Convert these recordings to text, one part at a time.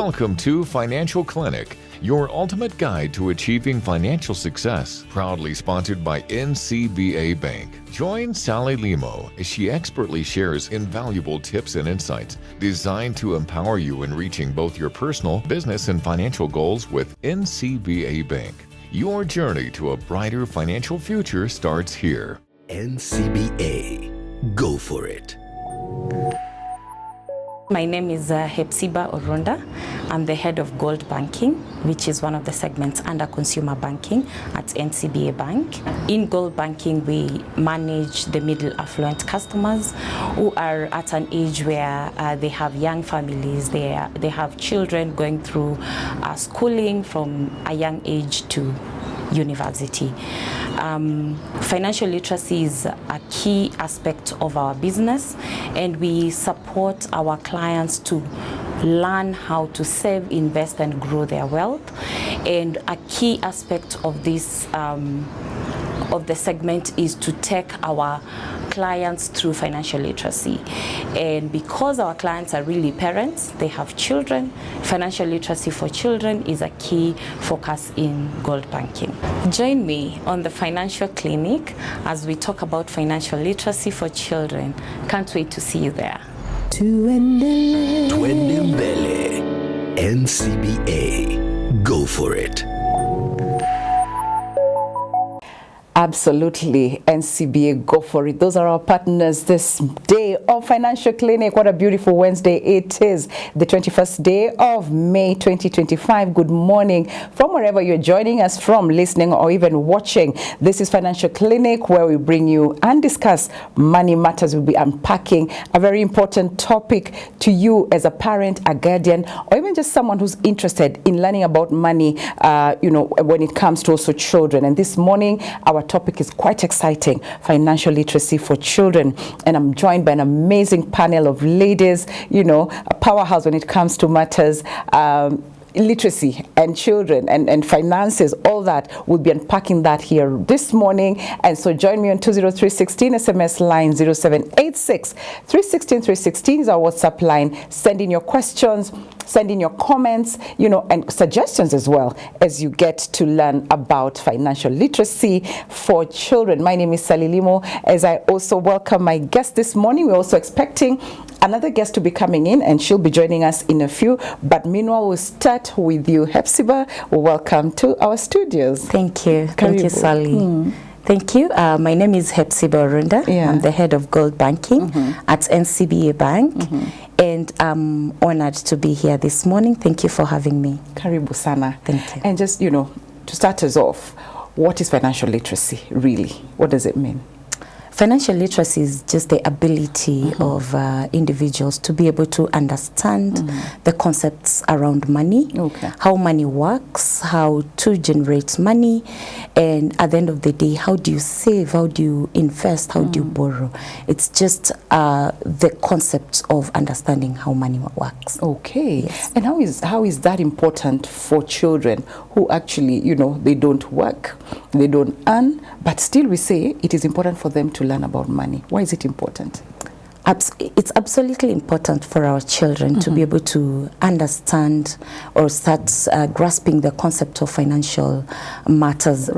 Welcome to Financial Clinic, your ultimate guide to achieving financial success. Proudly sponsored by NCBA Bank. Join Sally Limo as she expertly shares invaluable tips and insights designed to empower you in reaching both your personal, business, and financial goals with NCBA Bank. Your journey to a brighter financial future starts here. NCBA. Go for it. My name is Hepzibah Oronda. I'm the head of Gold Banking, which is one of the segments under consumer banking at NCBA Bank. In Gold Banking, we manage the middle affluent customers who are at an age where they have young families, they have children going through schooling from a young age to university. Financial literacy is a key aspect of our business, and we support our clients to learn how to save, invest, and grow their wealth. And a key aspect of this of the segment is to take our clients through financial literacy. And because our clients are really parents, they have children, financial literacy for children is a key focus in Gold Banking. Join me on the Financial Clinic as we talk about financial literacy for children. Can't wait to see you there. Twende mbele. NCBA. Go for it. Absolutely, NCBA, go for it. Those are our partners this day of Financial Clinic. What a beautiful Wednesday it is, the 21st day of May 2025. Good morning from wherever you're joining us from, listening or even watching. This is Financial Clinic, where we bring you and discuss money matters. We'll be unpacking a very important topic to you as a parent, a guardian, or even just someone who's interested in learning about money, when it comes to also children. And this morning, our topic is quite exciting: financial literacy for children. And I'm joined by an amazing panel of ladies, a powerhouse when it comes to matters literacy and children and finances, all that. We'll be unpacking that here this morning. And so join me on 20316, SMS line 0786 316 316 is our WhatsApp line. Send in your questions, send in your comments, and suggestions as well as you get to learn about financial literacy for children. My name is Sally Limo, as I also welcome my guest this morning. We're also expecting another guest to be coming in, and she'll be joining us in a few. But meanwhile, we'll start with you, Hepzibah. Welcome to our studios. Thank you. Thank you, Sally. Thank you. My name is Hepzibah Oronda. Yeah. I'm the head of Gold Banking at NCBA Bank. And I'm honored to be here this morning. Thank you for having me. Karibu sana. Thank you. And just, to start us off, what is financial literacy, really? What does it mean? Financial literacy is just the ability of individuals to be able to understand the concepts around money, how money works, how to generate money, and at the end of the day, how do you save, how do you invest, how do you borrow. It's just the concept of understanding how money works. Okay. Yes. And how is that important for children who actually, they don't work, they don't earn, but still we say it is important for them to learn about money? Why is it important? It's absolutely important for our children to be able to understand or start grasping the concept of financial matters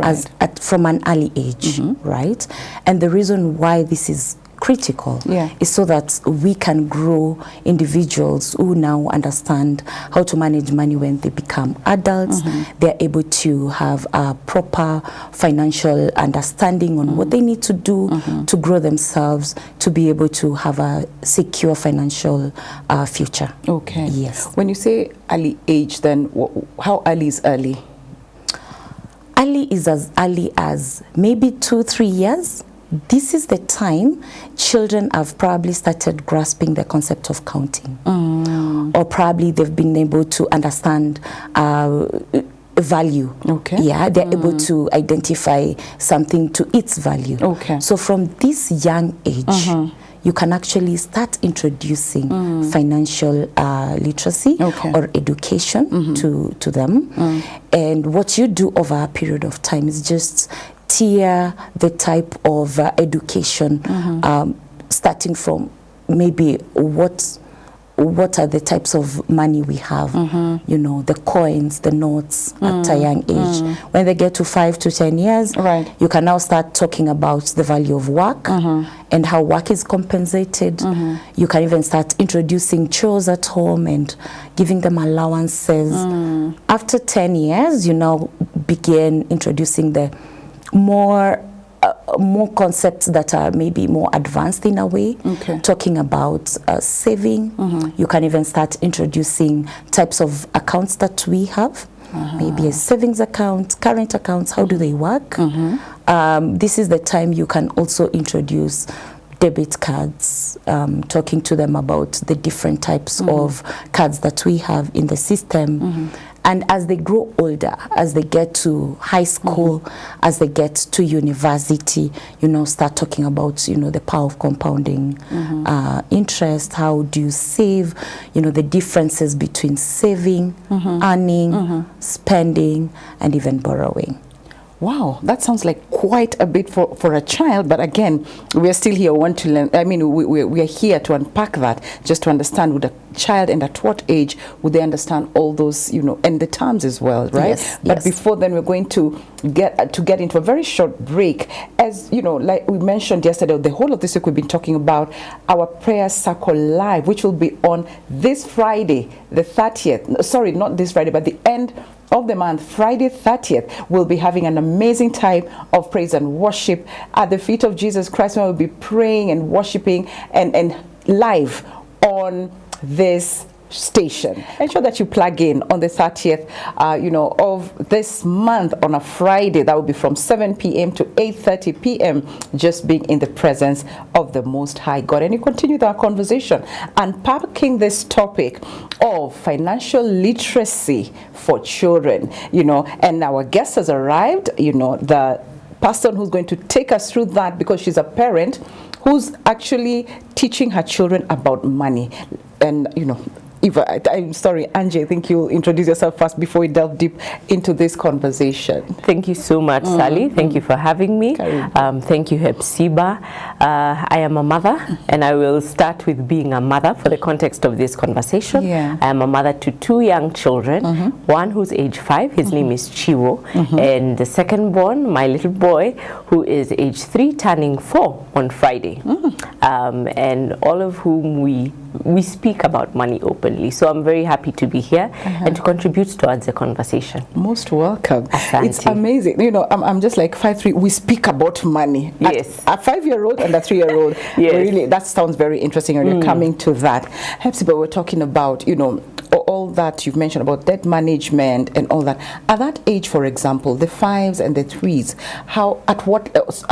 from an early age, right? And the reason why this is critical is so that we can grow individuals who now understand how to manage money when they become adults. They're able to have a proper financial understanding on what they need to do to grow themselves, to be able to have a secure financial future. Okay. Yes. When you say early age, then how early is early? Early is as early as maybe 2-3 years. This is the time children have probably started grasping the concept of counting, or probably they've been able to understand value. Okay. Yeah, they're able to identify something to its value. Okay. So from this young age, you can actually start introducing financial literacy or education to them. And what you do over a period of time is just tier the type of education, starting from maybe what what are the types of money we have, you know, the coins, the notes at a young age. When they get to 5 to 10 years, you can now start talking about the value of work and how work is compensated. You can even start introducing chores at home and giving them allowances. After 10 years, you now begin introducing the more concepts that are maybe more advanced in a way, talking about saving. You can even start introducing types of accounts that we have, maybe a savings account, current accounts, how do they work? This is the time you can also introduce debit cards, talking to them about the different types of cards that we have in the system. And as they grow older, as they get to high school, as they get to university, you know, start talking about, you know, the power of compounding interest. How do you save? You know, the differences between saving, earning, spending, and even borrowing. Wow, that sounds like quite a bit for a child, but again, we are still here, want to learn. I mean, we are here to unpack that, just to understand with a child and at what age would they understand all those, you know, and the terms as well, right? Yes, but before then, we're going to get into a very short break. As you know, like we mentioned yesterday, the whole of this week we've been talking about our prayer circle live, which will be on this Friday, the 30th. Sorry, not this Friday, but the end of the month, Friday 30th, we'll be having an amazing time of praise and worship at the feet of Jesus Christ, where we'll be praying and worshiping and live on this station. Ensure that you plug in on the 30th you know, of this month on a Friday. That will be from 7 p.m. to 8:30 p.m. just being in the presence of the Most High God. And you continue our conversation, unpacking this topic of financial literacy for children, you know, and our guest has arrived, you know, the person who's going to take us through that, because she's a parent who's actually teaching her children about money. And, you know, Eva, I'm sorry, Angie, I think you'll introduce yourself first before we delve deep into this conversation. Thank you so much, Sally. Thank you for having me. Thank you, Hepzibah. I am a mother, and I will start with being a mother for the context of this conversation. I am a mother to 2 young children, one who's age 5, his name is Chiwo, and the second born, my little boy, who is age 3, turning 4 on Friday. And all of whom we speak about money openly. So I'm very happy to be here and to contribute towards the conversation. Most welcome. Asante. It's amazing. You know, I'm just like 5'3". We speak about money. Yes. A 5-year-old and a 3-year-old. Yes. Really, that sounds very interesting when you're coming to that. Hepzibah, we're talking about, you know, all that you've mentioned about debt management and all that. At that age, for example, the 5s and the 3s, at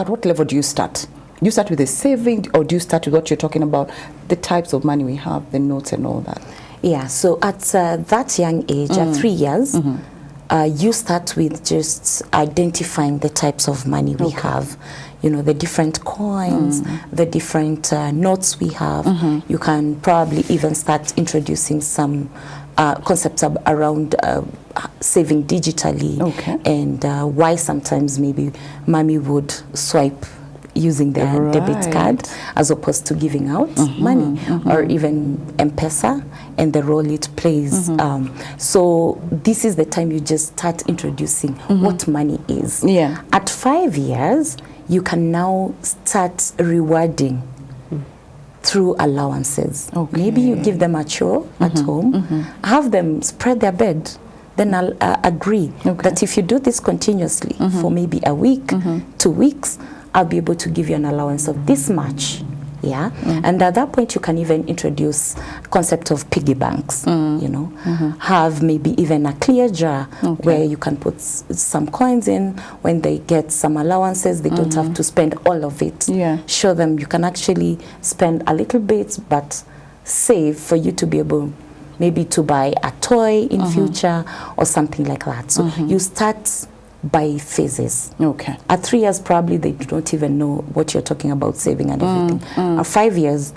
what level do you start? Do you start with the saving, or do you start with what you're talking about, the types of money we have, the notes and all that? Yeah, so at that young age, at 3 years, you start with just identifying the types of money we have. You know, the different coins, the different notes we have. You can probably even start introducing some concepts around saving digitally, and why sometimes maybe mommy would swipe using their debit card as opposed to giving out money, or even M-Pesa and the role it plays. So this is the time you just start introducing what money is. At 5 years, you can now start rewarding through allowances. Maybe you give them a chore at home, have them spread their bed, then I'll agree that if you do this continuously for maybe a week, 2 weeks, I'll be able to give you an allowance of this much. And at that point you can even introduce concept of piggy banks. You know, have maybe even a clear jar where you can put some coins in. When they get some allowances, they don't have to spend all of it. Show them you can actually spend a little bit but save for you to be able maybe to buy a toy in future or something like that. So you start by phases. At 3 years, probably they don't even know what you're talking about saving and everything. At 5 years,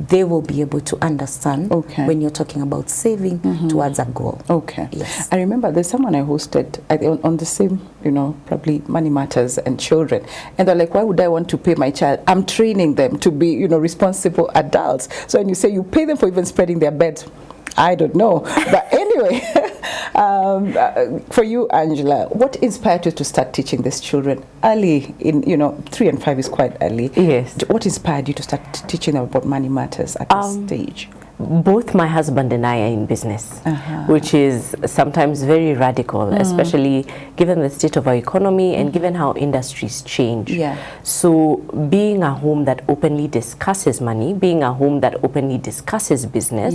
they will be able to understand when you're talking about saving towards a goal. Okay. Yes. I remember there's someone I hosted on the same, probably money matters and children. And they're like, why would I want to pay my child? I'm training them to be, responsible adults. So when you say you pay them for even spreading their beds, I don't know. But anyway, for you, Angela, what inspired you to start teaching these children early? 3 and 5 is quite early. Yes. What inspired you to start teaching them about money matters at this stage? Both my husband and I are in business, which is sometimes very radical, especially given the state of our economy and given how industries change. Yeah. So being a home that openly discusses money, being a home that openly discusses business,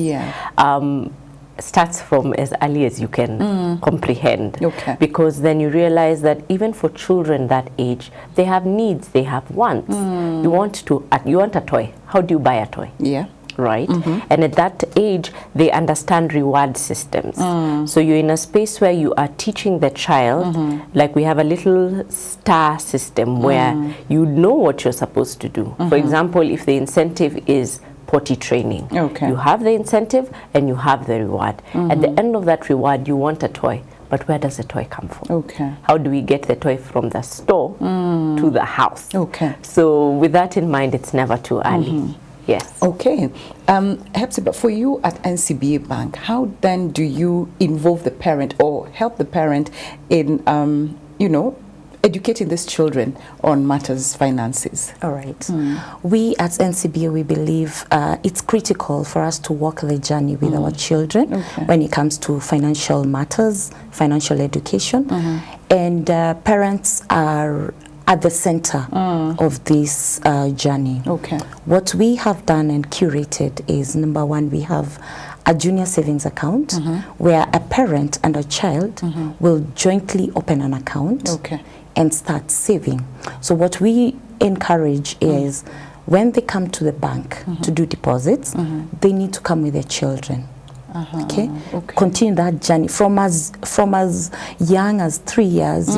starts from as early as you can comprehend. Okay. Because then you realize that even for children that age, they have needs, they have wants. You want a toy. How do you buy a toy? Yeah. Right? And at that age, they understand reward systems. So you're in a space where you are teaching the child, like we have a little star system where you know what you're supposed to do. For example, if the incentive is potty training, you have the incentive and you have the reward. At the end of that reward, you want a toy. But where does the toy come from? Okay. How do we get the toy from the store to the house? Okay. So with that in mind, it's never too early. Yes. Okay. Hepzibah, for you at NCBA Bank, how then do you involve the parent or help the parent in, educating these children on matters finances? All right. We at NCBA, we believe it's critical for us to walk the journey with our children when it comes to financial matters, financial education. And parents are at the center of this journey. Okay. What we have done and curated is, number one, we have a junior savings account where a parent and a child will jointly open an account and start saving. So what we encourage is when they come to the bank to do deposits, they need to come with their children. Okay? Continue that journey from as young as 3 years.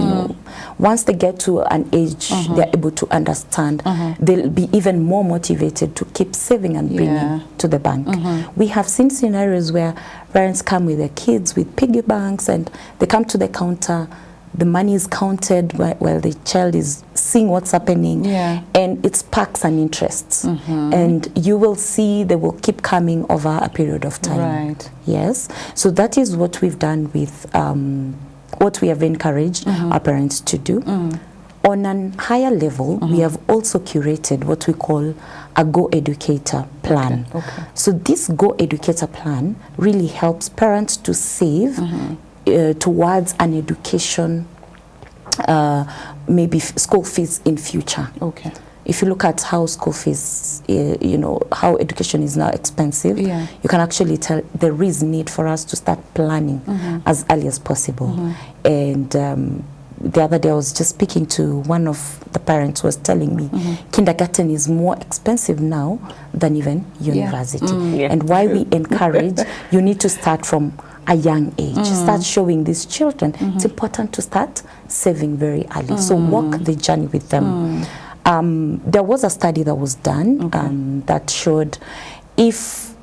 Once they get to an age they're able to understand, they'll be even more motivated to keep saving and bringing to the bank. We have seen scenarios where parents come with their kids with piggy banks and they come to the counter. The money is counted while the child is seeing what's happening, and it sparks an interest. And you will see they will keep coming over a period of time. Right. Yes. So that is what we've done with what we have encouraged our parents to do. On a higher level, we have also curated what we call a Go Educator plan. So this Go Educator plan really helps parents to save towards an education, maybe school fees in future. Okay. If you look at how school fees, how education is now expensive, you can actually tell there is need for us to start planning as early as possible. And the other day I was just speaking to one of the parents who was telling me kindergarten is more expensive now than even university. And why we encourage, you need to start from a young age. Start showing these children it's important to start saving very early. So walk the journey with them. There was a study that was done that showed if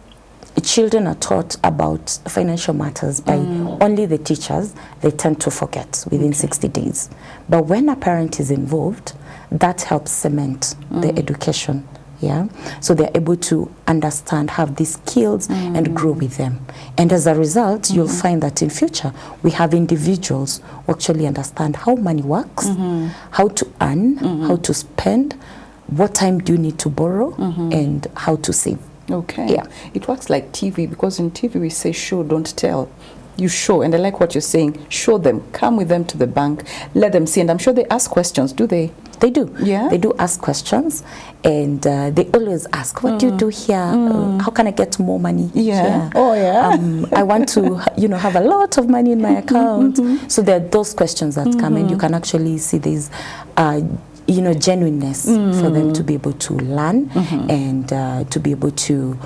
children are taught about financial matters by only the teachers, they tend to forget within 60 days. But when a parent is involved, that helps cement the education. Yeah, so they're able to understand, have these skills and grow with them. And as a result, you'll find that in future, we have individuals who actually understand how money works, how to earn, how to spend, what time do you need to borrow, and how to save. Okay. Yeah. It works like TV, because in TV we say show, don't tell. You show, and I like what you're saying, show them, come with them to the bank, let them see, and I'm sure they ask questions, do they? They do. Yeah. They do ask questions, and they always ask, what do you do here? How can I get more money here? Oh, yeah. I want to, have a lot of money in my account. So there are those questions that come, and you can actually see these genuineness for them to be able to learn and to be able to,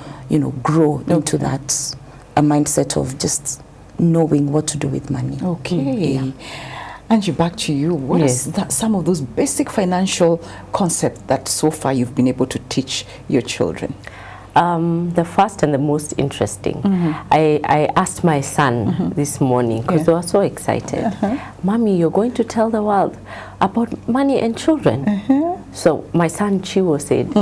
grow into that a mindset of just knowing what to do with money. Okay. Yeah. Angie, back to you. What is that, some of those basic financial concepts that so far you've been able to teach your children? The first and the most interesting. I asked my son this morning because they were so excited. Mommy, you're going to tell the world about money and children. So my son Chiwo said,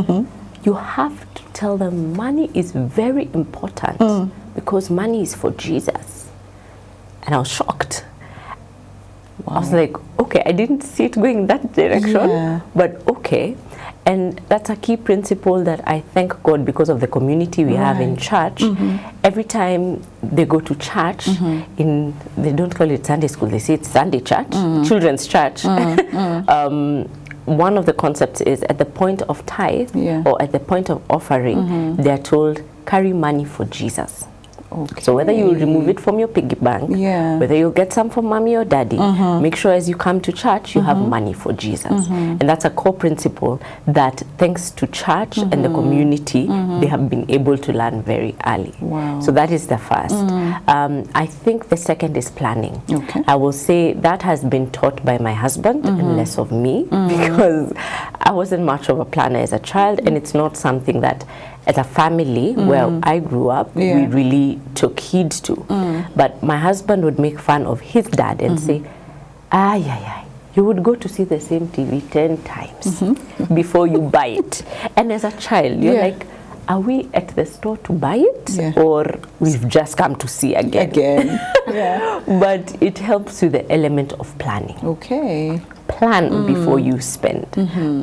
you have to tell them money is very important because money is for Jesus. And I was shocked. I was like, okay, I didn't see it going in that direction, but okay. And that's a key principle that I thank God because of the community we have in church. Every time they go to church, they don't call it Sunday school, they say it's Sunday church, children's church. One of the concepts is at the point of tithe or at the point of offering, they're told, carry money for Jesus. Okay. So whether you remove it from your piggy bank, whether you'll get some from mommy or daddy, make sure as you come to church, you have money for Jesus. And that's a core principle that thanks to church and the community, they have been able to learn very early. So that is the first. I think the second is planning. I will say that has been taught by my husband and less of me because I wasn't much of a planner as a child, and it's not something that as a family where I grew up, we really took heed to. But my husband would make fun of his dad and say, you would go to see the same TV 10 times before you buy it. And as a child, you're like, are we at the store to buy it or we've just come to see again? But it helps with the element of planning. Plan before you spend.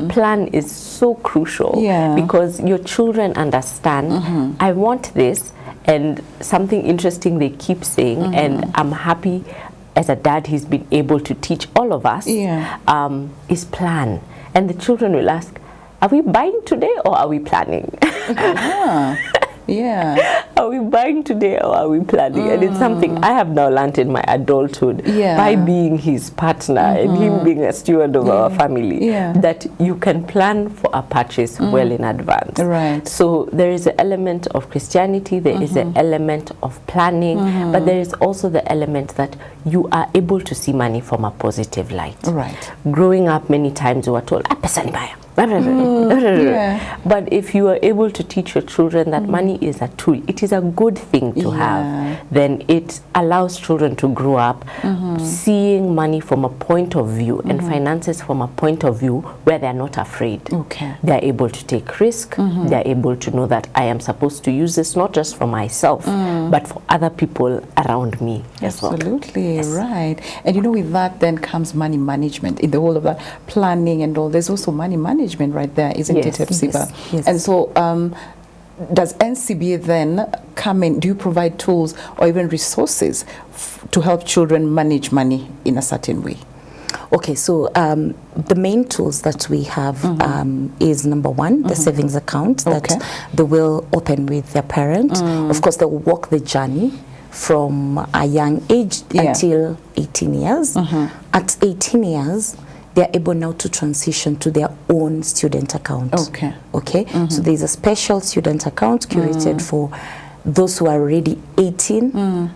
Plan is so crucial because your children understand, I want this, and something interesting they keep saying, and I'm happy as a dad he's been able to teach all of us, is plan. And the children will ask, are we buying today or are we planning? Are we buying today or are we planning? And it's something I have now learned in my adulthood by being his partner and him being a steward of our family, that you can plan for a purchase well in advance. So there is an element of Christianity, there is an element of planning, but there is also the element that you are able to see money from a positive light. Growing up, many times we were told, but if you are able to teach your children that money is a tool, it is a good thing to have, then it allows children to grow up seeing money from a point of view and finances from a point of view where they're not afraid. They're able to take risk, they're able to know that I am supposed to use this not just for myself, but for other people around me as well. Absolutely, right. And you know, with that then comes money management in the whole of that planning and all. There's also money management right there, isn't it, Hepzibah? And so does NCBA then come in, do you provide tools or even resources to help children manage money in a certain way? Okay, so the main tools that we have is number one, the savings account that they will open with their parent. Of course, they will walk the journey from a young age until 18 years. At 18 years, they're able now to transition to their own student account. So there's a special student account curated for those who are already 18,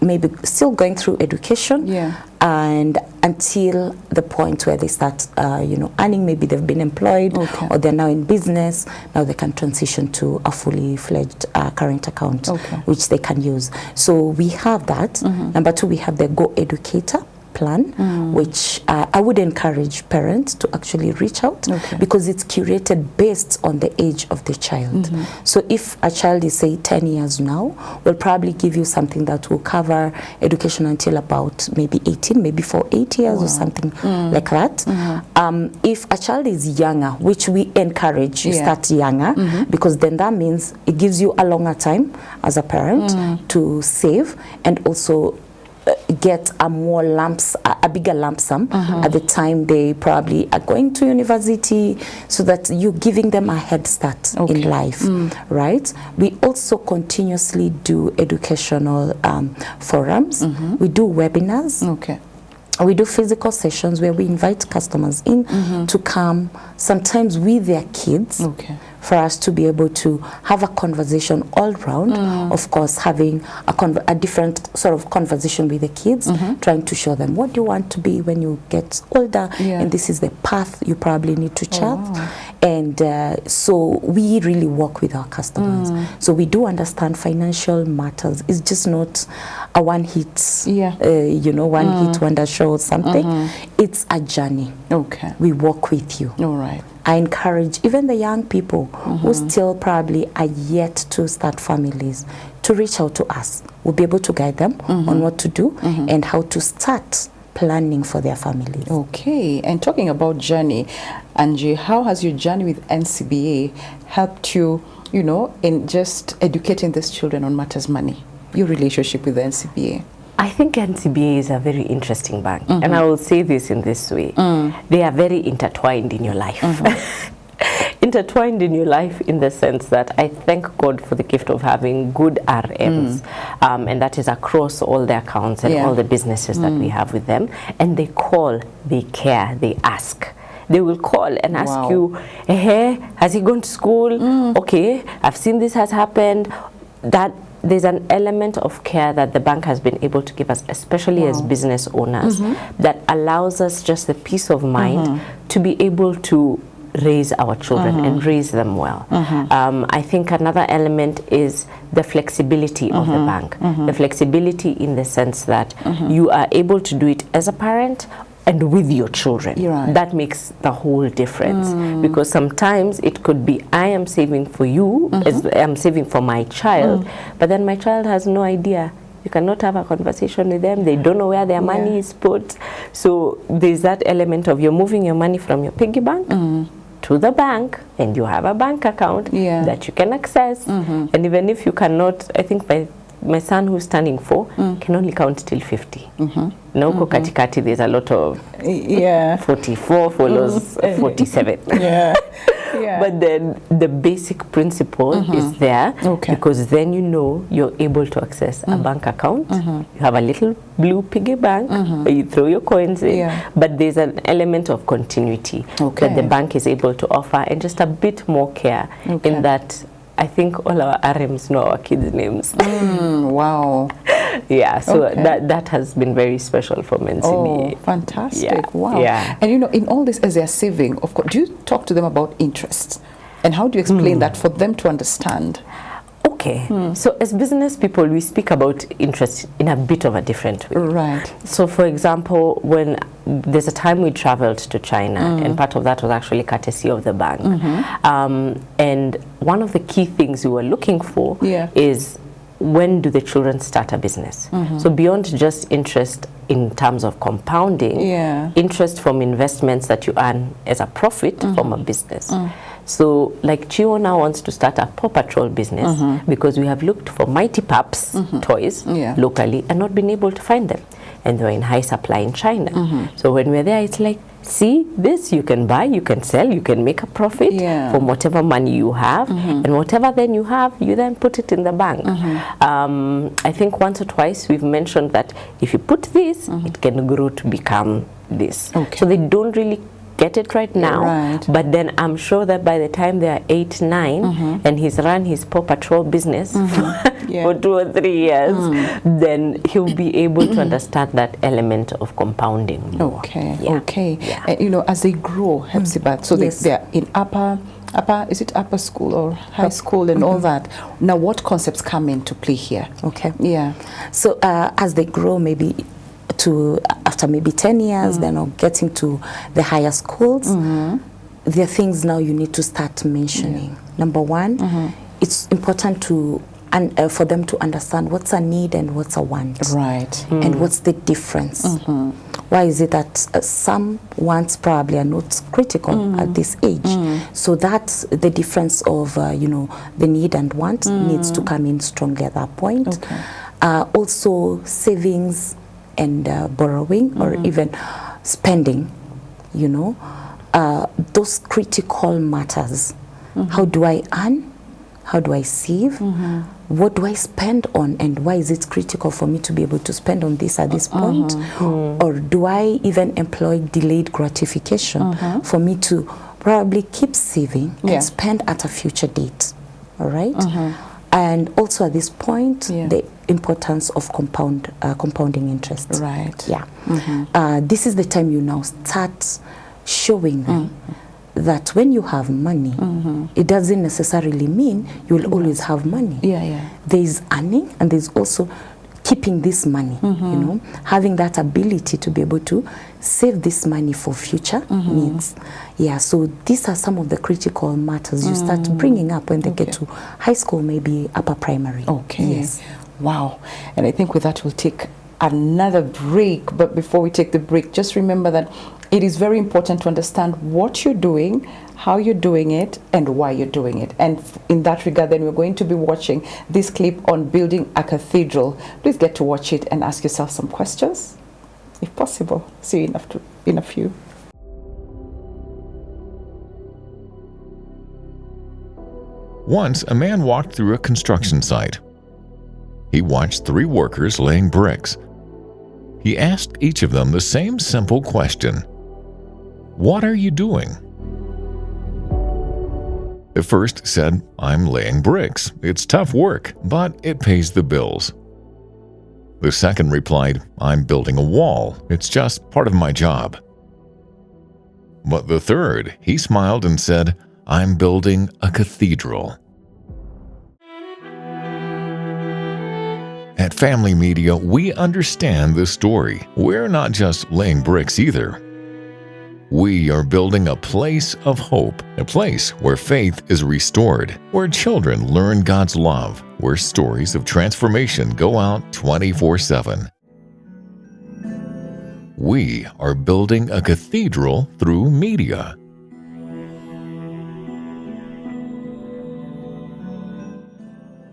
maybe still going through education, and until the point where they start earning, maybe they've been employed or they're now in business. Now they can transition to a fully fledged current account, which they can use. So we have that. Number two, we have the Go Educator plan, which I would encourage parents to actually reach out because it's curated based on the age of the child. So if a child is, say, 10 years now, we'll probably give you something that will cover education until about maybe 18, maybe for 8 years or something like that. If a child is younger, which we encourage you start younger, because then that means it gives you a longer time as a parent to save and also get a bigger lump sum at the time they probably are going to university, so that you're giving them a head start in life, right? We also continuously do educational forums. We do webinars. We do physical sessions where we invite customers in to come, sometimes with their kids, for us to be able to have a conversation all round. Of course, having a different sort of conversation with the kids, trying to show them what you want to be when you get older, and this is the path you probably need to chart. And so we really work with our customers. So we do understand financial matters. It's just not a one-hit, one-hit wonder show or something. It's a journey. Okay. We work with you. All right. I encourage even the young people who still probably are yet to start families to reach out to us. We'll be able to guide them on what to do and how to start planning for their families. Okay, and talking about journey, Angie, how has your journey with NCBA helped you, in just educating these children on matters money, your relationship with the NCBA? I think NCBA is a very interesting bank, and I will say this in this way. They are very intertwined in your life. Intertwined in your life in the sense that I thank God for the gift of having good RMs, and that is across all the accounts and all the businesses that we have with them. And they call, they care, they ask. They will call and ask you, hey, has he gone to school? Okay, I've seen this has happened. That there's an element of care that the bank has been able to give us, especially as business owners, that allows us just the peace of mind to be able to raise our children and raise them well. I think another element is the flexibility of the bank. The flexibility in the sense that you are able to do it as a parent and with your children. That makes the whole difference, because sometimes it could be I am saving for you, as I'm saving for my child, but then my child has no idea. You cannot have a conversation with them. They don't know where their money is put. So there's that element of you're moving your money from your piggy bank to the bank, and you have a bank account that you can access. And even if you cannot, I think my son who's turning 4 can only count till 50. Now katikati there's a lot of 44 follows 47. But then the basic principle is there, because then you're able to access a bank account. You have a little blue piggy bank where you throw your coins in, but there's an element of continuity that the bank is able to offer, and just a bit more care in that. I think all our RMs know our kids' names. Wow. Yeah, so that has been very special for NCBA. Oh, fantastic. Wow. Yeah. And in all this, as they're saving, of course, do you talk to them about interest? And how do you explain that for them to understand? Okay, so as business people, we speak about interest in a bit of a different way. Right. So for example, when there's a time we traveled to China, and part of that was actually courtesy of the bank. And one of the key things we were looking for is, when do the children start a business? So beyond just interest in terms of compounding, interest from investments that you earn as a profit from a business. So like Chio now wants to start a Paw Patrol business because we have looked for Mighty Pups toys locally and not been able to find them. And they're in high supply in China. So when we're there, it's like, see, this you can buy, you can sell, you can make a profit from whatever money you have, and whatever then you have, you then put it in the bank. I think once or twice we've mentioned that if you put this, it can grow to become this. So they don't really get it right now, but then I'm sure that by the time they are 8, 9, and he's run his Paw Patrol business for 2 or 3 years, then he'll be able to understand that element of compounding more. And, as they grow, Hepzibah, so they're in upper, is it upper school or high school and all that. Now, what concepts come into play here? So as they grow, maybe after maybe 10 years, they're now getting to the higher schools. There are things now you need to start mentioning. Number one, it's important for them to understand what's a need and what's a want. And what's the difference. Why is it that some wants probably are not critical at this age? So that's the difference of, the need and want needs to come in strongly at that point. Also, savings and borrowing or even spending, those critical matters. How do I earn? How do I save? What do I spend on, and why is it critical for me to be able to spend on this at this point? Or do I even employ delayed gratification for me to probably keep saving and spend at a future date? All right? And also at this point, the importance of compounding interest. This is the time you now start showing them that when you have money, it doesn't necessarily mean you will always have money. There's earning and there's also keeping this money, you know, having that ability to be able to save this money for future needs. Yeah, so these are some of the critical matters you start bringing up when they get to high school, maybe upper primary. Yes. Wow. And I think with that we'll take another break. But before we take the break, just remember that it is very important to understand what you're doing, how you're doing it, and why you're doing it. And in that regard, then we're going to be watching this clip on building a cathedral. Please get to watch it and ask yourself some questions, if possible. See you in a few. Once, a man walked through a construction site. He watched 3 workers laying bricks. He asked each of them the same simple question: "What are you doing?" The first said, "I'm laying bricks. It's tough work, but it pays the bills." The second replied, "I'm building a wall. It's just part of my job." But the third, he smiled and said, "I'm building a cathedral." At Family Media, we understand this story. We're not just laying bricks either. We are building a place of hope, a place where faith is restored, where children learn God's love, where stories of transformation go out 24/7. We are building a cathedral through media.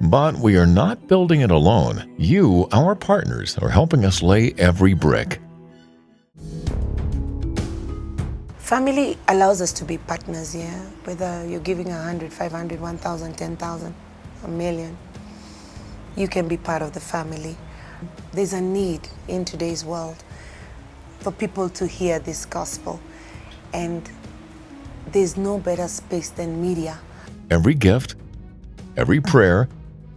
But we are not building it alone. You, our partners, are helping us lay every brick. Family allows us to be partners, yeah? Whether you're giving 100, 500, 1,000, 10,000, a million, you can be part of the family. There's a need in today's world for people to hear this gospel, and there's no better space than media. Every gift, every prayer,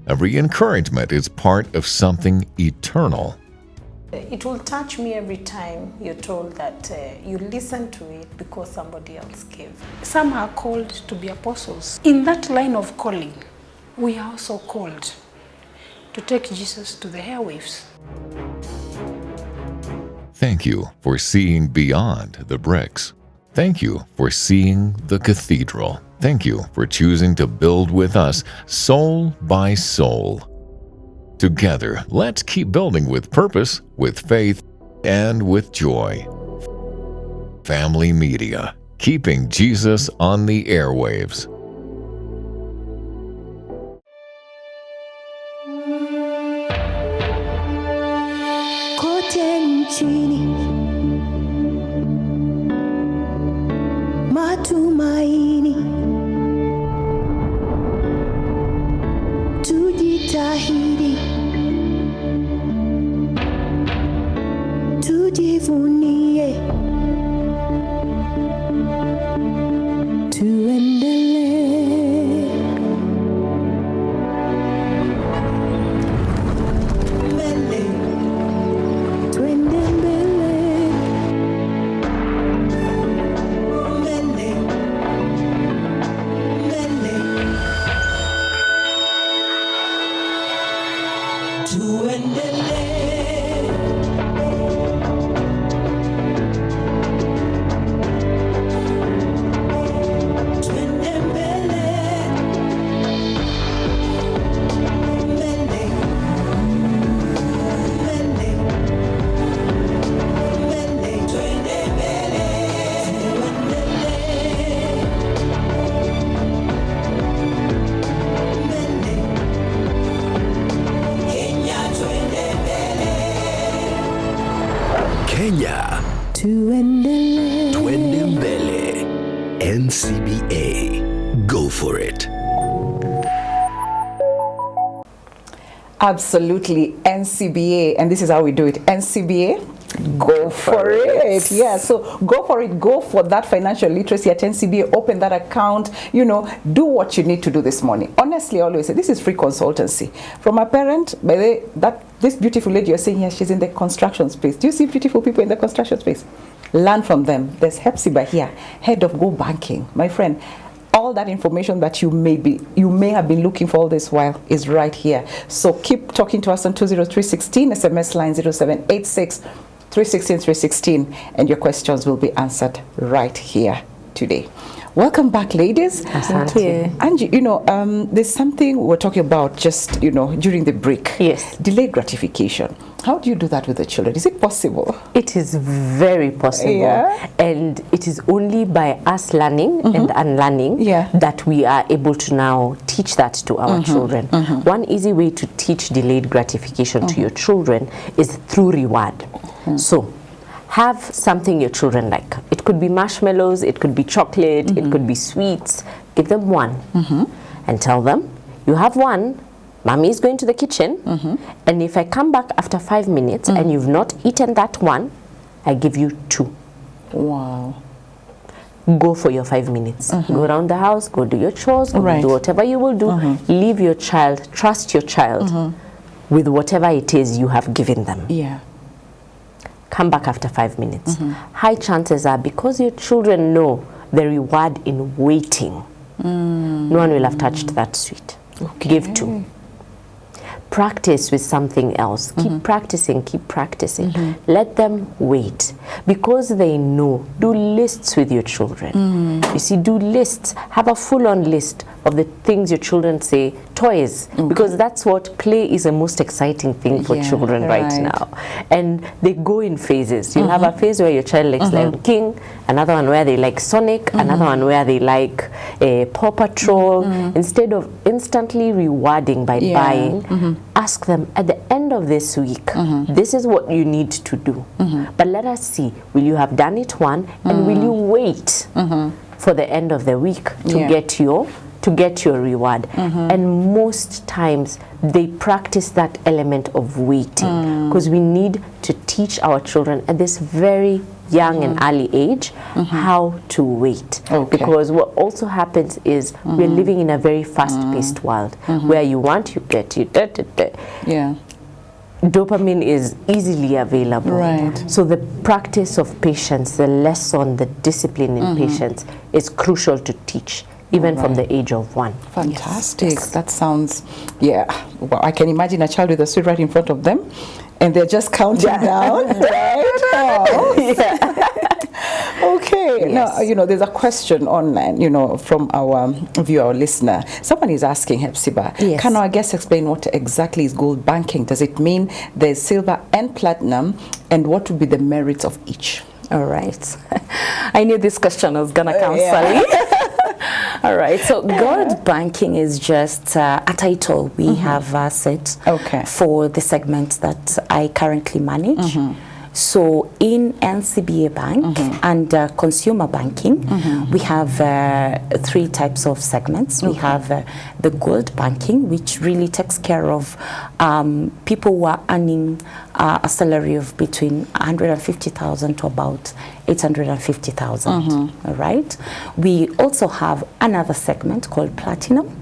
every encouragement is part of something eternal. It will touch me every time you're told that you listen to it because somebody else gave. Some are called to be apostles. In that line of calling, we are also called to take Jesus to the airwaves. Thank you for seeing beyond the bricks. Thank you for seeing the cathedral. Thank you for choosing to build with us, soul by soul. Together, let's keep building with purpose, with faith, and with joy. Family Media, keeping Jesus on the airwaves. Kote nchini, matumaini, tujitahidi, tujivunie, tuendelee. Mbele, twende mbele. Mbele, mbele. Tuendelee. Twende mbele. Mbele. Mbele. Mbele. Twende mbele. Tuendelee. Mbele. Kenya, twende mbele. Kenya, Tuendelee. twende mbele. NCBA, go for it. Absolutely, NCBA, and this is how we do it. NCBA, go for it. Yeah, so go for it. Go for that financial literacy at NCBA. Open that account. You know, do what you need to do this morning. Honestly, I always say this is free consultancy from a parent. By the way, this beautiful lady you're seeing here, she's in the construction space. Do you see beautiful people in the construction space? learn from them. There's Hepzibah here, head of Go Banking. My friend, all that information that you may have been looking for all this while is right here. So keep talking to us on 20316, SMS line 0786 316 316, and your questions will be answered right here today. Welcome back, ladies. Thank you. Angie, there's something we're talking about just, during the break. Yes. Delayed gratification. How do you do that with the children? Is it possible? It is very possible. Yeah. And it is only by us learning and unlearning that we are able to now teach that to our children. One easy way to teach delayed gratification to your children is through reward. So, have something your children like. It could be marshmallows, it could be chocolate, it could be sweets. Give them one and tell them, you have one, mommy is going to the kitchen, and if I come back after 5 minutes and you've not eaten that one, I give you 2. Wow. Go for your 5 minutes. Go around the house, go do your chores, go do whatever you will do. Leave your child, trust your child with whatever it is you have given them. Yeah. Come back after 5 minutes. High chances are, because your children know the reward in waiting, no one will have touched that sweet. Give 2. Practice with something else. Keep practicing, keep practicing. Let them wait, because they know. Do lists with your children. You see, do lists. Have a full-on list of the things your children say. Toys, because that's what play is the most exciting thing for children right now. And they go in phases. You'll have a phase where your child likes Lion King, another one where they like Sonic, another one where they like Paw Patrol. Instead of instantly rewarding by buying, ask them at the end of this week, this is what you need to do. But let us see, will you have done it one, and will you wait for the end of the week to get your reward? And most times they practice that element of waiting, because we need to teach our children at this very young and early age how to wait. Because what also happens is we're living in a very fast-paced world where you want, you get, dopamine is easily available. So the practice of patience, the lesson, the discipline in patience is crucial to teach, even from the age of 1. Fantastic. That sounds, well, I can imagine a child with a sweet right in front of them, and they're just counting down, Okay. Now, there's a question online, from our viewer or listener. Someone is asking, Hepzibah, can our guest explain what exactly is gold banking? Does it mean there's silver and platinum, and what would be the merits of each? All right. I knew this question was going to come, Sally. All right, so gold banking is just a title we have set for the segment that I currently manage. So in NCBA Bank and consumer banking, we have 3 types of segments. We have the gold banking, which really takes care of people who are earning a salary of between 150,000 to about 850,000. All right. We also have another segment called platinum,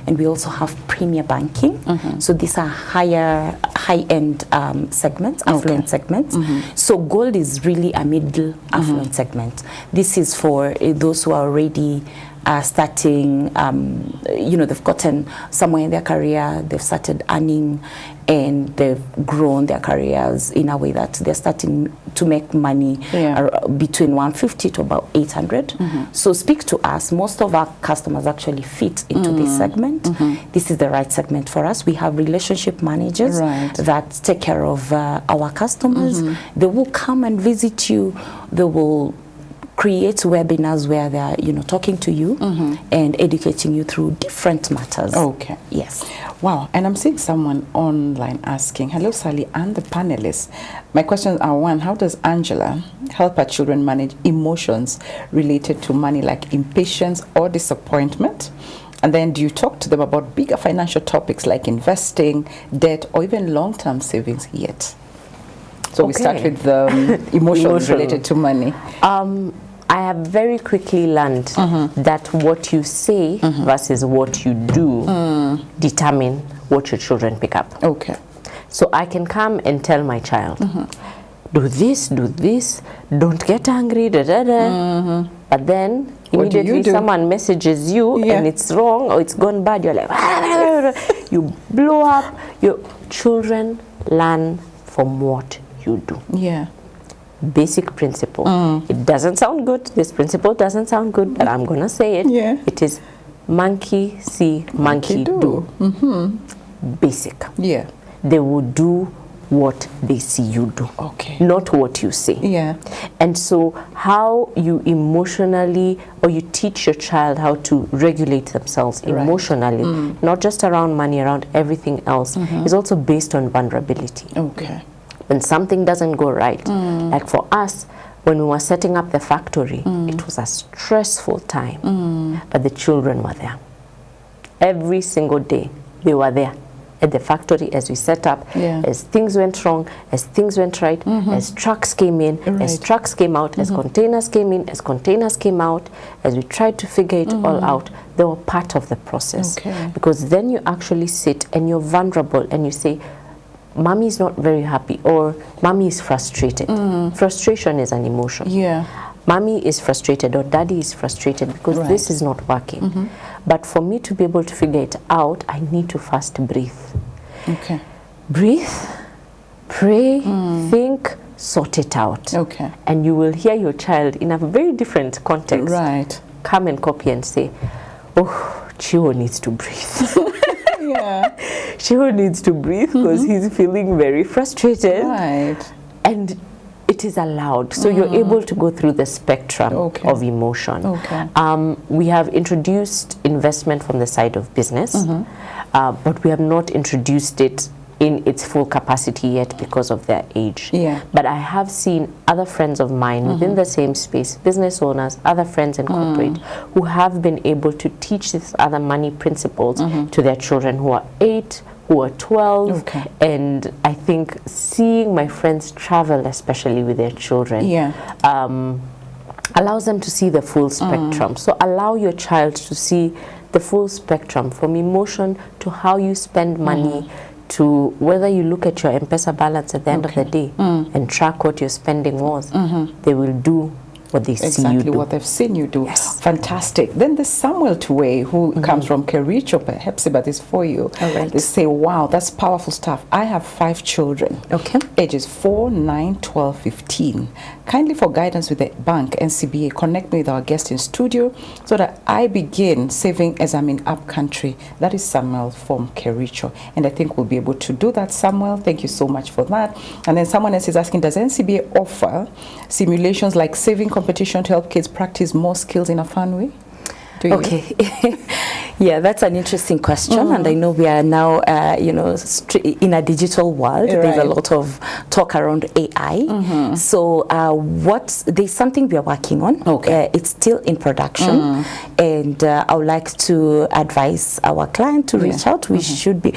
and we also have premier banking. So these are high-end segments, affluent segments. So gold is really a middle affluent segment. This is for those who are already starting, they've gotten somewhere in their career, they've started earning, and they've grown their careers in a way that they're starting to make money between 150 to about 800. So speak to us. Most of our customers actually fit into this segment. This is the right segment for us. We have relationship managers that take care of our customers. They will come and visit you. They will create webinars where they're talking to you and educating you through different matters. Yes. Wow. And I'm seeing someone online asking, hello Sally and the panelists, my questions are: 1, how does Angela help her children manage emotions related to money, like impatience or disappointment? And then, do you talk to them about bigger financial topics like investing, debt, or even long-term savings yet? So we start with the emotions related to money. I have very quickly learned that what you say versus what you do determine what your children pick up. So I can come and tell my child, do this, don't get angry, da, da, da. But then immediately someone messages you and it's wrong or it's gone bad, you're like, you blow up. Your children learn from what you do. Yeah. Basic principle. It doesn't sound good. This principle doesn't sound good, but I'm going to say it. Yeah. It is monkey see, monkey do. Basic. Yeah. They will do what they see you do. Okay. Not what you say. Yeah. And so how you emotionally, or you teach your child how to regulate themselves emotionally, not just around money, around everything else, is also based on vulnerability. Okay. When something doesn't go right, like for us, when we were setting up the factory, it was a stressful time, but the children were there. Every single day, they were there at the factory as we set up, as things went wrong, as things went right, as trucks came in, as trucks came out, as containers came in, as containers came out, as we tried to figure it all out. They were part of the process. Okay. Because then you actually sit and you're vulnerable and you say, Mommy is not very happy, or Mommy is frustrated. Frustration is an emotion. Yeah. Mommy is frustrated or Daddy is frustrated because this is not working. But for me to be able to figure it out, I need to first breathe. Okay. Breathe, pray, think, sort it out. Okay. And you will hear your child in a very different context come and copy and say, oh, Chiho needs to breathe. Yeah. Chiho needs to breathe because he's feeling very frustrated. Right. And it is allowed. So you're able to go through the spectrum of emotion. Okay. We have introduced investment from the side of business, but we have not introduced it in its full capacity yet because of their age. Yeah. But I have seen other friends of mine within the same space, business owners, other friends in corporate, who have been able to teach these other money principles to their children who are 8, who are 12, and I think seeing my friends travel, especially with their children, allows them to see the full spectrum. So allow your child to see the full spectrum, from emotion to how you spend money, to whether you look at your M-Pesa balance at the end of the day and track what your spending was. They will do what they see you do. What they've seen you do. Yes. Fantastic. Then there's Samuel Tuwe, who comes from Kericho, perhaps, but is for you. All right. They say, wow, that's powerful stuff. I have 5 children. Okay. Ages 4, 9, 12, 15. Kindly, for guidance with the bank, NCBA, connect me with our guest in studio so that I begin saving as I'm in upcountry. That is Samuel from Kericho. And I think we'll be able to do that, Samuel. Thank you so much for that. And then someone else is asking, does NCBA offer simulations like saving competition to help kids practice more skills in a fun way? Okay. Yeah, that's an interesting question, and I know we are now, in a digital world. There's a lot of talk around AI. So there's something we are working on. Okay. It's still in production, and I would like to advise our client to reach out. We should be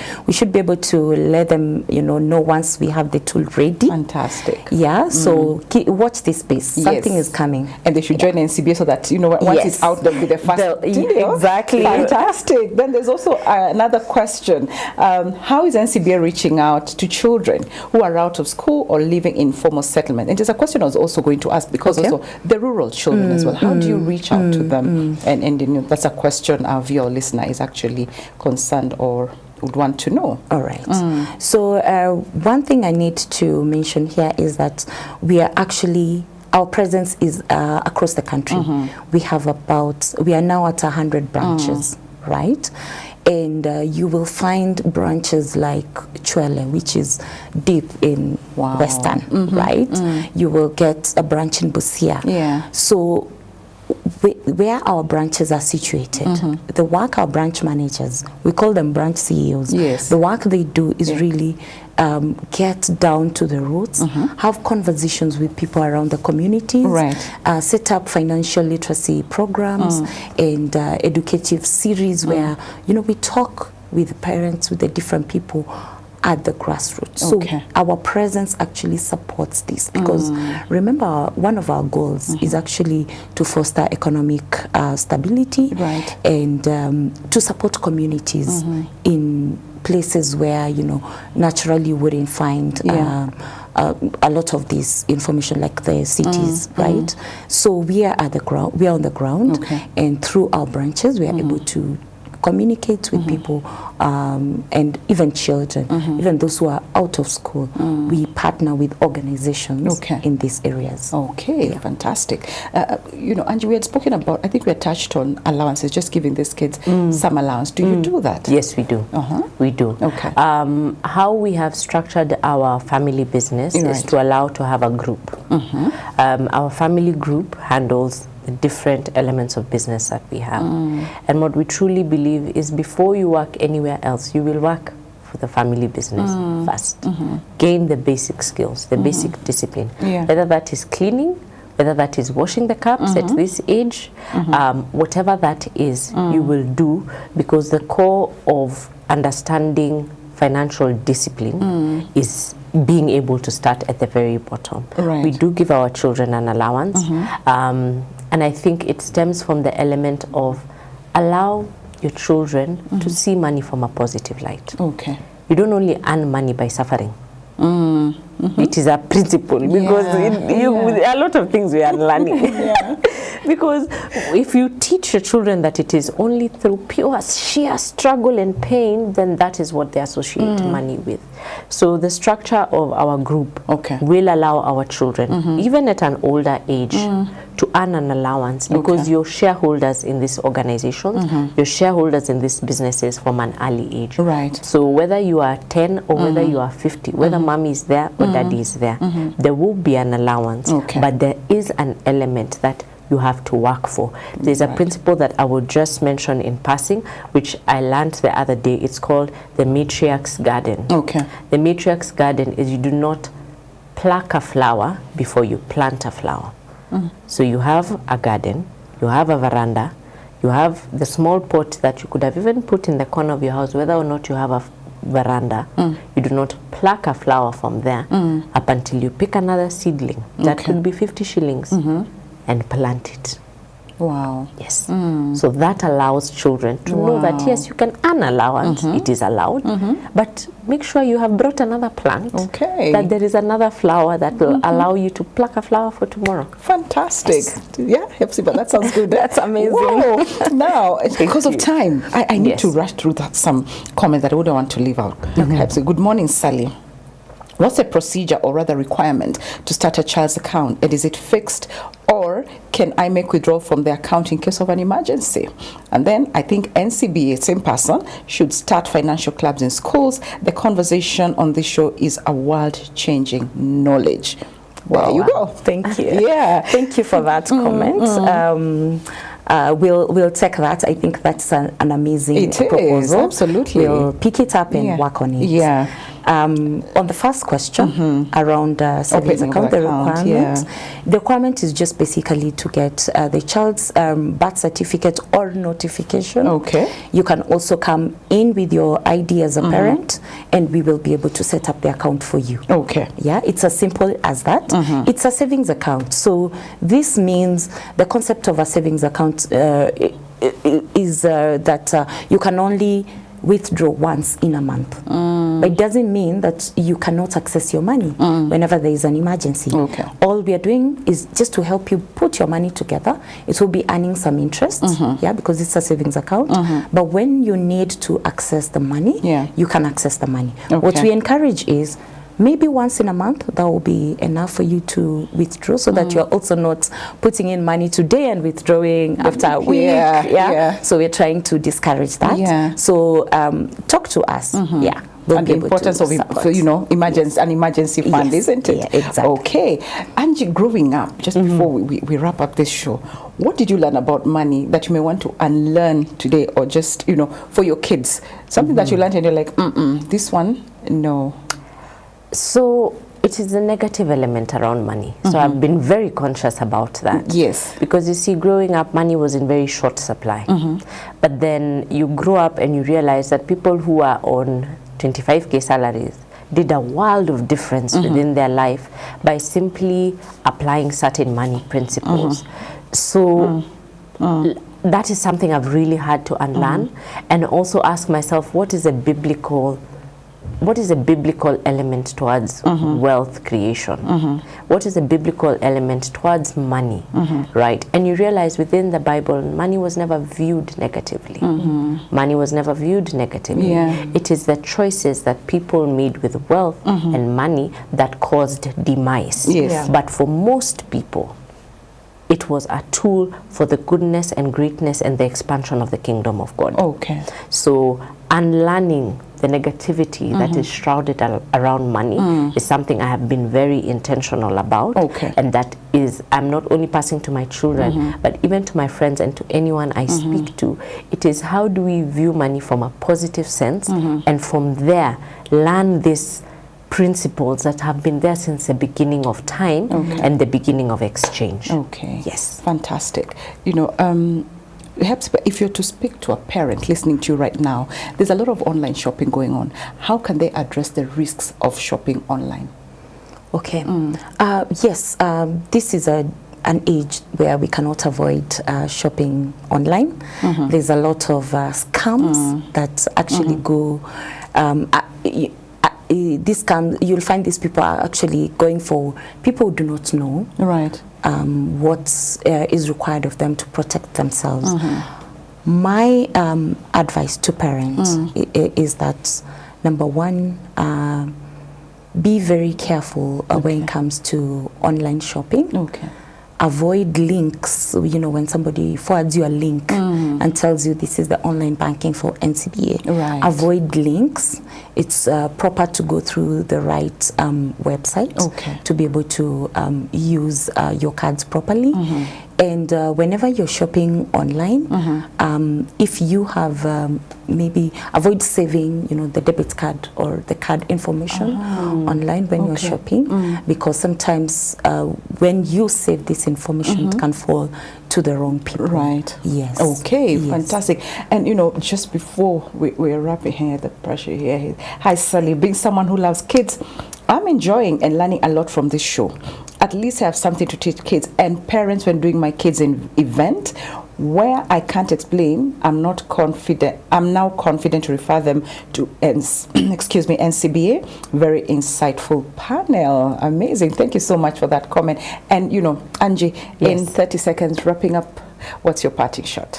able to let them, know once we have the tool ready. Fantastic. Yeah. So watch this space. Something is coming, and they should join NCBA so that once it's out, they'll be the first. Exactly. Fantastic. Then there's also another question. How is NCBA reaching out to children who are out of school or living in formal settlement? And there's a question I was also going to ask, because also the rural children as well. How do you reach out to them? And that's a question our viewer listener is actually concerned or would want to know. All right. So one thing I need to mention here is that we are actually, our presence is across the country. We are now at 100 branches, right? And you will find branches like Chwele, which is deep in Western, right? You will get a branch in Busia. Yeah. So where our branches are situated, the work our branch managers, we call them branch CEOs, the work they do is really get down to the roots, have conversations with people around the communities, set up financial literacy programs and educative series where we talk with parents, with the different people at the grassroots. So our presence actually supports this, because remember, one of our goals is actually to foster economic stability and to support communities in places where, you know, naturally you wouldn't find a lot of this information, like the cities, right? So we are at the ground, we are on the ground, and through our branches we are able to communicate with people, and even children, even those who are out of school. We partner with organizations in these areas. Okay, fantastic. You know, Angie, we had spoken about, I think we had touched on allowances, just giving these kids some allowance. Do you do that? Yes, we do. We do. Okay. How we have structured our family business is to allow to have a group. Our family group handles the different elements of business that we have. And what we truly believe is before you work anywhere else, you will work for the family business first. Gain the basic skills, the basic discipline. Whether that is cleaning, whether that is washing the cups at this age, whatever that is, you will do, because the core of understanding financial discipline is being able to start at the very bottom. We do give our children an allowance, and I think it stems from the element of allow your children to see money from a positive light. You don't only earn money by suffering. It is a principle, because a lot of things we are learning. Because if you teach your children that it is only through pure sheer struggle and pain, then that is what they associate money with. So the structure of our group will allow our children, even at an older age, to earn an allowance, because you're shareholders in these organizations, you're shareholders in these businesses from an early age. So whether you are 10 or whether you are 50, whether mommy is there or daddy is there, there will be an allowance, but there is an element that you have to work for. There's a principle that I will just mention in passing, which I learned the other day. It's called the matriarch's garden. The matriarch's garden is you do not pluck a flower before you plant a flower. So you have a garden, you have a veranda, you have the small pot that you could have even put in the corner of your house, whether or not you have a veranda. You do not pluck a flower from there up until you pick another seedling. That could be 50 shillings. And plant it. Yes. So that allows children to know that yes, you can earn allowance, it is allowed, but make sure you have brought another plant, that there is another flower that will allow you to pluck a flower for tomorrow. Fantastic. Yeah, Hepzibah, that sounds good. That's amazing. Whoa. Now, because of time, I need to rush through some comments that I wouldn't want to leave out. Hepzibah, good morning, Sally. What's the procedure, or rather requirement, to start a child's account? And is it fixed, or can I make withdrawal from the account in case of an emergency? And then I think NCBA, same person, should start financial clubs in schools. The conversation on this show is a world-changing knowledge. There you go. Thank you. Thank you for that comment. We'll take that. I think that's an amazing proposal. Absolutely. We'll pick it up and work on it. On the first question around savings account, the requirement is just basically to get the child's birth certificate or notification. You can also come in with your ID as a parent, and we will be able to set up the account for you. Yeah, it's as simple as that. It's a savings account. So this means the concept of a savings account is that you can only withdraw once in a month. But it doesn't mean that you cannot access your money whenever there is an emergency. All we are doing is just to help you put your money together. It will be earning some interest, because it's a savings account. But when you need to access the money, you can access the money. What we encourage is maybe once in a month, that will be enough for you to withdraw, so that you're also not putting in money today and withdrawing after a week. So we're trying to discourage that. So talk to us. And the importance of an emergency fund, isn't it? Exactly. Okay. Angie, growing up, just before we wrap up this show, what did you learn about money that you may want to unlearn today, or just, for your kids? Something that you learned and you're like, this one, no. So it is the negative element around money. So I've been very conscious about that. Because you see, growing up, money was in very short supply. But then you grow up and you realize that people who are on 25k salaries did a world of difference within their life by simply applying certain money principles. So that is something I've really had to unlearn, and also ask myself, what is a biblical element towards wealth creation? What is a biblical element towards money, right? And you realize within the Bible, money was never viewed negatively. Money was never viewed negatively. It is the choices that people made with wealth and money that caused demise. But for most people, it was a tool for the goodness and greatness and the expansion of the kingdom of God. So unlearning the negativity that is shrouded around money is something I have been very intentional about. And that is, I'm not only passing to my children, but even to my friends and to anyone I speak to. It is, how do we view money from a positive sense, and from there learn these principles that have been there since the beginning of time and the beginning of exchange. Yes. Fantastic. You know, perhaps if you're to speak to a parent listening to you right now, there's a lot of online shopping going on. How can they address the risks of shopping online? Yes, this is an age where we cannot avoid shopping online. There's a lot of scams that actually go, this scam, you'll find these people are actually going for people who do not know what is required of them to protect themselves. My advice to parents is that, number one, be very careful when it comes to online shopping. Avoid links. You know, when somebody forwards you a link and tells you this is the online banking for NCBA, avoid links. It's proper to go through the right website to be able to use your cards properly. And whenever you're shopping online, if you have maybe avoid saving, you know, the debit card or the card information online when you're shopping, because sometimes when you save this information, it can fall to the wrong people. Yes. Fantastic. And you know, just before we're wrapping here, the pressure here. Hi, Sally. Being someone who loves kids, I'm enjoying and learning a lot from this show. At least I have something to teach kids and parents when doing my kids' event. Where I can't explain, I'm now confident to refer them to NCBA. Very insightful panel. Amazing. Thank you so much for that comment. And you know, Angie, in 30 seconds, wrapping up, what's your parting shot?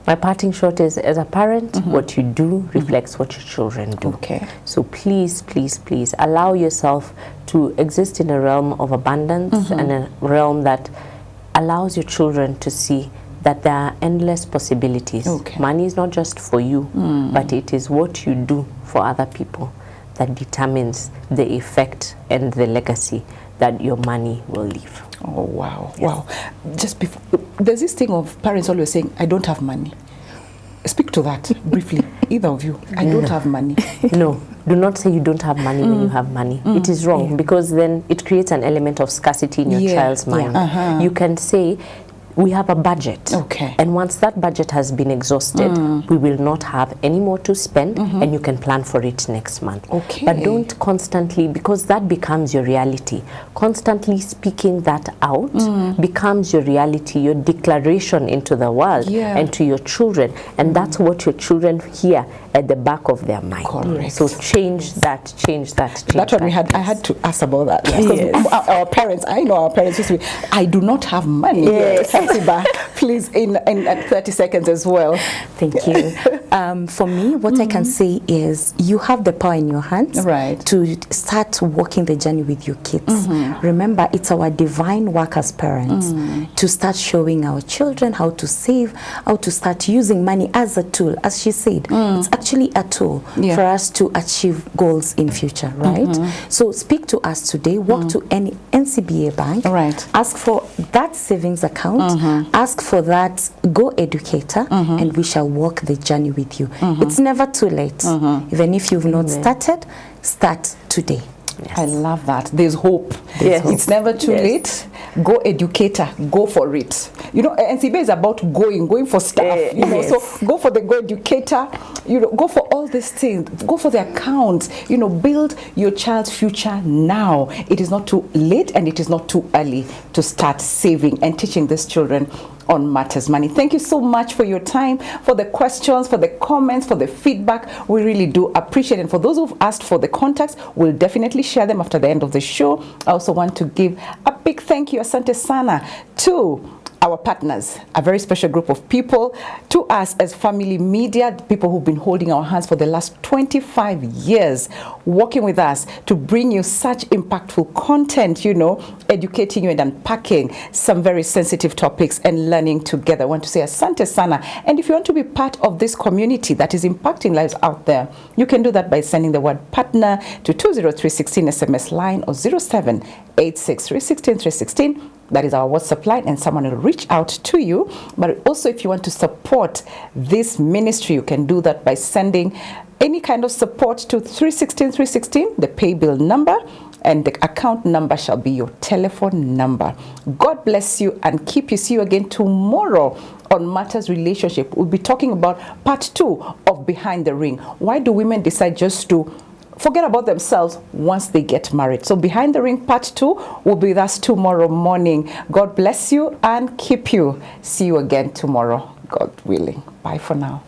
My parting shot is, as a parent, what you do reflects what your children do. So please, please, please allow yourself to exist in a realm of abundance and a realm that allows your children to see that there are endless possibilities. Money is not just for you, but it is what you do for other people that determines the effect and the legacy that your money will leave. Oh, wow. Wow. Just before, there's this thing of parents always saying, I don't have money. Speak to that briefly, either of you. I don't have money. No, do not say you don't have money when you have money. It is wrong, because then it creates an element of scarcity in your child's mind. You can say, we have a budget, and once that budget has been exhausted, we will not have any more to spend, and you can plan for it next month. But don't constantly, because that becomes your reality. Constantly speaking that out becomes your reality, your declaration into the world and to your children, and that's what your children hear at the back of their mind. So change that, change that, change that. One I had to ask about that. Because our parents, I know our parents used to be, I do not have money. Please, in 30 seconds as well. Thank you. For me, what I can say is you have the power in your hands to start walking the journey with your kids. Remember, it's our divine work as parents to start showing our children how to save, how to start using money as a tool. As she said, it's actually a tool for us to achieve goals in future, right? So speak to us today, walk to any NCBA bank, ask for that savings account, ask for that Go Educator, and we shall walk the journey with you. It's never too late. Even if you've not started, start today. I love that. There's hope. It's never too late. Go Educator, go for it. You know, NCBA is about going for stuff. You know, so go for the Go Educator. You know, go for all these things. Go for the accounts. You know, build your child's future now. It is not too late and it is not too early to start saving and teaching these children on Matters Money. Thank you so much for your time, for the questions, for the comments, for the feedback. We really do appreciate it. And for those who've asked for the contacts, we'll definitely share them after the end of the show. I also want to give a big thank you, asante sana, to our partners, a very special group of people, to us as Family Media, people who've been holding our hands for the last 25 years, working with us to bring you such impactful content, you know, educating you and unpacking some very sensitive topics and learning together. I want to say asante sana. And if you want to be part of this community that is impacting lives out there, you can do that by sending the word partner to 20316 SMS line or 0786316316. That is our WhatsApp line, and someone will reach out to you. But also, if you want to support this ministry, you can do that by sending any kind of support to 316, the pay bill number, and the account number shall be your telephone number. God bless you and keep you. See you again tomorrow on Matters Relationship. We'll be talking about part 2 of Behind the Ring. Why do women decide just to forget about themselves once they get married? So Behind the Ring part 2 will be with us tomorrow morning. God bless you and keep you. See you again tomorrow, God willing. Bye for now.